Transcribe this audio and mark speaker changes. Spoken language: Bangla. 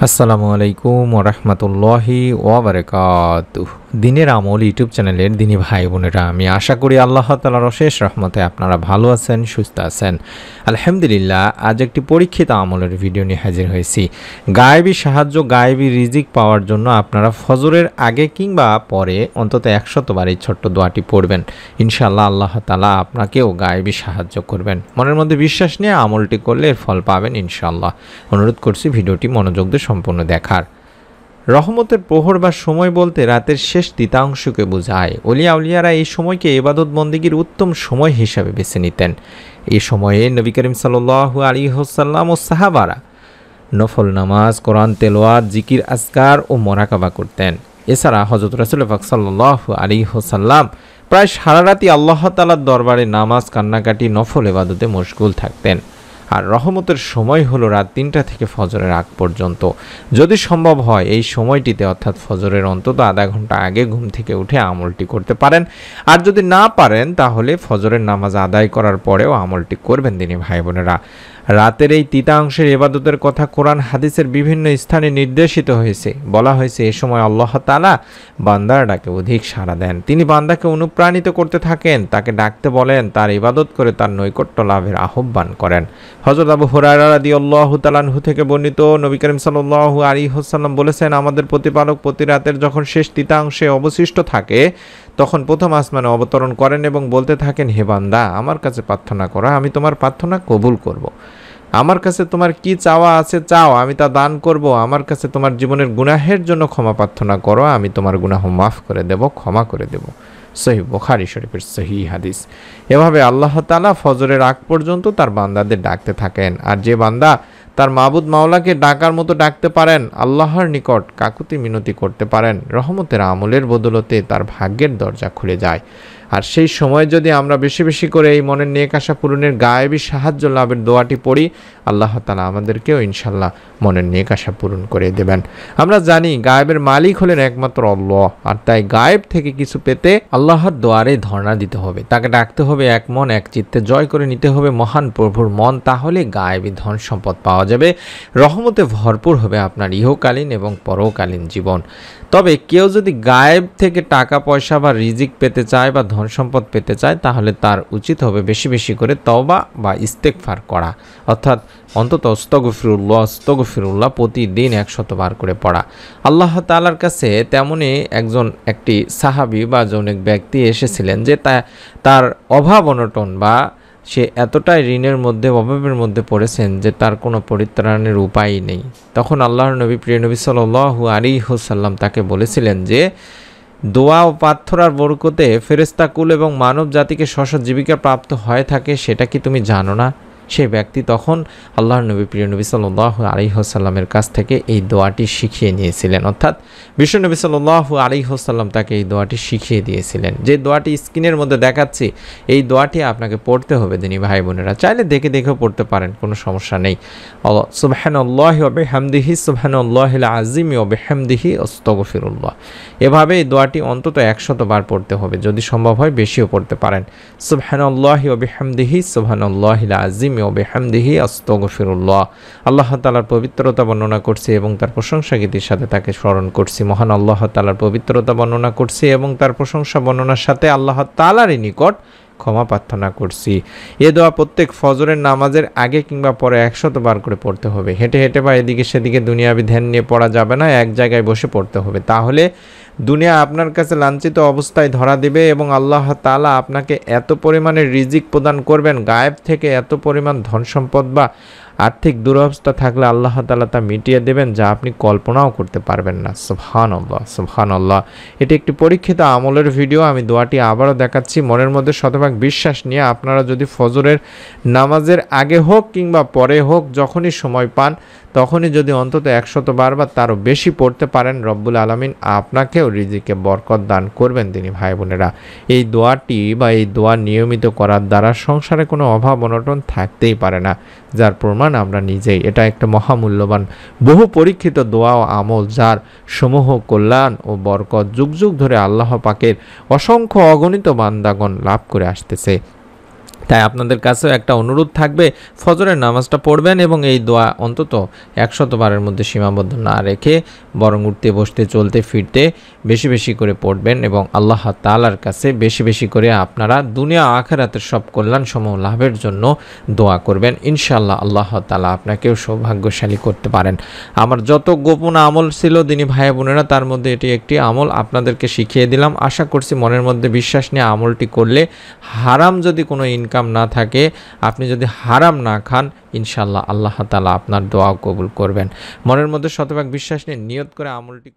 Speaker 1: আসসালামু আলাইকুম ওরহমতুল্লাহি ওয়াবারাকাতুহু। দিনের আমল ইউটিউব চ্যানেলের দিনী ভাই বোনেরা, আমি আশা করি আল্লাহ তাআলার অশেষ রহমতে আপনারা ভালো আছেন, সুস্থ আছেন। আলহামদুলিল্লাহ, আজ একটি পরীক্ষিত আমলের ভিডিও নিয়ে হাজির হয়েছি। গায়েবী সাহায্য, গায়েবী রিজিক পাওয়ার জন্য আপনারা ফজরের আগে কিংবা পরে অন্তত 100 বার এই ছোট্ট দোয়াটি পড়বেন। ইনশাআল্লাহ আল্লাহ তাআলা আপনাকেও গায়েবী সাহায্য করবেন। মনের মধ্যে বিশ্বাস নিয়ে আমলটি করলে এর ফল পাবেন ইনশাআল্লাহ। অনুরোধ করছি ভিডিওটি মনোযোগ দিয়ে সম্পূর্ণ দেখার। রহমতের প্রহর বা সময় বলতে রাতের শেষ তৃতীয়াংশকে বোঝায়। অলিয়া উলিয়ারা এই সময়কে ইবাদত বন্দেগীর উত্তম সময় হিসাবে বেছে নিতেন। এই সময়ে নবী করিম সাল্লাল্লাহু আলাইহি ওয়াসাল্লাম ও সাহাবারা নফল নামাজ, কোরআন তেলাওয়াত, জিকির আজকার ও মোরাকাবা করতেন। এছাড়া হযরত রাসূল পাক সাল্লাল্লাহু আলাইহি ওয়াসাল্লাম প্রায় সারা রাতই আল্লাহ তাআলার দরবারে নামাজ, কান্নাকাটি, নফল ইবাদতে মশগুল থাকতেন। আর রহমতের সময় হলো রাত 3টা থেকে ফজরের আগ পর্যন্ত। যদি সম্ভব হয় এই সময়টিতে অর্থাৎ ফজরের অন্তত আধা ঘন্টা আগে ঘুম থেকে উঠে আমলটি করতে পারেন। আর যদি না পারেন তাহলে ফজরের নামাজ আদায় করার পরেও আমলটি করবেন দিনী ভাই বোনেরা। রাতের এই তৃতীয়াংশের ইবাদতের কথা কোরআন হাদিসের বিভিন্ন স্থানে নির্দেশিত হয়েছে। বলা হয়েছে এ সময় আল্লাহ তাআলা বান্দার ডাকে অধিক সাড়া দেন। তিনি বান্দাকে অনুপ্রাণিত করতে থাকেন, তাকে ডাকতে বলেন, তার ইবাদত করে তার নৈকট্য লাভের আহ্বান করেন। হযরত আবু হুরায়রা রাদিয়াল্লাহু তাআলা আনহু থেকে বর্ণিত, নবী করিম সাল্লাল্লাহু আলাইহি ওয়াসাল্লাম বলেছেন, আমাদের প্রতিপালক প্রতি রাতের যখন শেষ তৃতীয়াংশে অবশিষ্ট থাকে তখন প্রথম আসমানে অবতরণ করেন এবং বলতে থাকেন, হে বান্দা, আমার কাছে প্রার্থনা করো, আমি তোমার প্রার্থনা কবুল করব। আমার কাছে তোমার কি চাওয়া আছে চাও, আমি তা দান করব। আমার কাছে তোমার জীবনের গুনাহের জন্য ক্ষমা প্রার্থনা করো, আমি তোমার গুনাহ মাফ করে দেব, ক্ষমা করে দেব। সহিহ বুখারী শরীফের সহিহ হাদিস। এভাবে আল্লাহ তাআলা ফজরের আগ পর্যন্ত তার বান্দাদের ডাকতে থাকেন। আর যে বান্দা তার মাবুদ মাওলাকে ডাকার মতো ডাকতে পারেন, আল্লাহর নিকট কাকুতি মিনতি করতে পারেন, রহমতের আমলের বদলতে তার ভাগ্যের দরজা খুলে যায়। আর সেই সময় যদি আমরা বেশি বেশি করে এই মনের নেক আশা পূরণের গায়েবী সাহায্য লাভের দোয়াটি পড়ি, আল্লাহ তাআলা আমাদেরকেও ইনশাল্লাহ মনের নেক আশা পূরণ করে দেবেন। আমরা জানি গায়েবের মালিক হলেন একমাত্র আল্লাহ। আর তাই গায়েব থেকে কিছু পেতে আল্লাহর দোয়ারে ধর্ণা দিতে হবে, তাকে ডাকতে হবে, এক মন এক চিত্তে জয় করে নিতে হবে মহান প্রভুর মন। তাহলে গায়েবী ধন সম্পদ পাওয়া যাবে, রহমতে ভরপুর হবে আপনার ইহকালীন এবং পরকালীন জীবন। তবে কেউ যদি গায়েব থেকে টাকা পয়সা বা রিজিক পেতে চায় বা ধন সম্পদ পেতে চায়, তাহলে তার উচিত হবে বেশি বেশি করে তওবা বা ইস্তেগফার করা, অর্থাৎ অন্তত আস্তাগফিরুল্লাহ প্রতিদিন 100 বার করে পড়া। আল্লাহ তাআলার কাছে তেমনই একটি সাহাবী বা জনৈক ব্যক্তি এসেছিলেন যে তার অভাব অনটন বা সে এতটাই ঋণের মধ্যে, অভাবের মধ্যে পড়েছেন যে তার কোনো পরিত্রাণের উপায়ই নেই। তখন আল্লাহর নবী, প্রিয় নবী সাল্লাল্লাহু আলাইহি ওয়াসাল্লাম তাকে বলেছিলেন যে দোয়া ও প্রার্থনার বরকতে ফেরেশতাকুল এবং মানব জাতিকে স্ব জীবিকা প্রাপ্ত হয়ে থাকে, সেটা কি তুমি জানো না? সেই ব্যক্তি তখন আল্লাহর নবী, প্রিয় নবী সাল্লাল্লাহু আলাইহি ওয়াসাল্লামের কাছ থেকে এই দোয়াটি শিখিয়ে নিয়েছিলেন, অর্থাৎ বিশ্বনবী সাল্লাল্লাহু আলাইহি ওয়াসাল্লাম তাকে এই দোয়াটি শিখিয়ে দিয়েছিলেন। যে দোয়াটি স্ক্রিনের মধ্যে দেখাচ্ছি, এই দোয়াটি আপনাকে পড়তে হবে দিনী ভাই বোনেরা। চাইলে দেখে দেখেও পড়তে পারেন, কোনো সমস্যা নেই। সুবহানাল্লাহি ওয়া বিহামদিহি সুবহানাল্লাহিল আযীম ওয়া বিহামদিহি আস্তাগফিরুল্লাহ। এভাবে এই দোয়াটি অন্তত 100 বার পড়তে হবে, যদি সম্ভব হয় বেশিও পড়তে পারেন। সুবহানাল্লাহি ওয়া বিহামদিহি সুবহানাল্লাহিল আযীম ওয়া বিহামদিহি আস্তাগফিরুল্লাহ। আল্লাহ তাআলার পবিত্রতা বর্ণনা করছি এবং তার প্রশংসা গীতির সাথে তাকে স্মরণ করছি। মহান আল্লাহ তাআলার পবিত্রতা বর্ণনা করছি এবং তার প্রশংসা বর্ণনার সাথে আল্লাহ তাআলারই নিকট ক্ষমা প্রার্থনা করছি। এ দোয়া প্রত্যেক ফজরের নামাজের আগে কিংবা পরে 100 বার করে পড়তে হবে। হেঁটে হেঁটে বা এদিকে সেদিকে দুনিয়াবি ধ্যান নিয়ে পড়া যাবে না, এক জায়গায় বসে পড়তে হবে। তাহলে দুনিয়া আপনার কাছে লাঞ্ছিত অবস্থায় ধরা দেবে এবং আল্লাহ তাআলা আপনাকে এত পরিমাণে রিজিক প্রদান করবেন, গায়েব থেকে এত পরিমাণ ধন সম্পদ বা আর্থিক দুরবস্থা থাকলে আল্লাহ তাআলা তা মিটিয়ে দেবেন, যা আপনি কল্পনাও করতে পারবেন না। সুবহানাল্লাহ, সুবহানাল্লাহ। এটি একটি পরীক্ষিত আমলের ভিডিও। আমি দোয়াটি আবারও দেখাচ্ছি। মনের মধ্যে শতভাগ বিশ্বাস নিয়ে আপনারা যদি ফজরের নামাজের আগে হোক কিংবা পরে হোক, যখনই সময় পান তখনই যদি অন্তত 100 বার বা তারও বেশি পড়তে পারেন, রব্বুল আলামিন আপনাকেও রিজিকে বরকত দান করবেন দিনী ভাই বোনেরা। এই দোয়াটি বা এই দোয়া নিয়মিত করার দ্বারা সংসারে কোনো অভাব অনটন থাকতেই পারে না, যার প্রমাণ আমরা নিজেই। এটা একটা মহামূল্যবান বহু পরীক্ষিত দোয়া ও আমল, যার সমূহ কল্যাণ ও বরকত যুগ যুগ ধরে আল্লাহ পাকের অসংখ্য অগণিত বান্দাগণ লাভ করে আসতেছে। তাই আপনাদের কাছেও একটা অনুরোধ থাকবে, ফজরের নামাজটা পড়বেন এবং এই দোয়া অন্তত 100 বারের মধ্যে সীমাবদ্ধ না রেখে বরং উঠতে বসতে চলতে ফিরতে বেশি বেশি করে পড়বেন এবং আল্লাহ তাআলার কাছে বেশি বেশি করে আপনারা দুনিয়া আখিরাতের সব কল্যাণসমূহ লাভের জন্য দোয়া করবেন। ইনশাআল্লাহ আল্লাহ তাআলা আপনাকেও সৌভাগ্যশালী করতে পারেন। আমার যত গোপন আমল ছিল দিনী ভাই বোনেরা, তার মধ্যে এটি একটি আমল আপনাদেরকে শিখিয়ে দিলাম। আশা করছি মনের মধ্যে বিশ্বাস নিয়ে আমলটি করলে, হারাম যদি কোনো ইনকাম না থাকে, আপনি যদি হারাম না খান, ইনশাআল্লাহ আল্লাহ তাআলা আপনার দোয়া কবুল করবেন। মনের মধ্যে শতভাগ বিশ্বাস নিয়ে নিয়ত করে আমলটি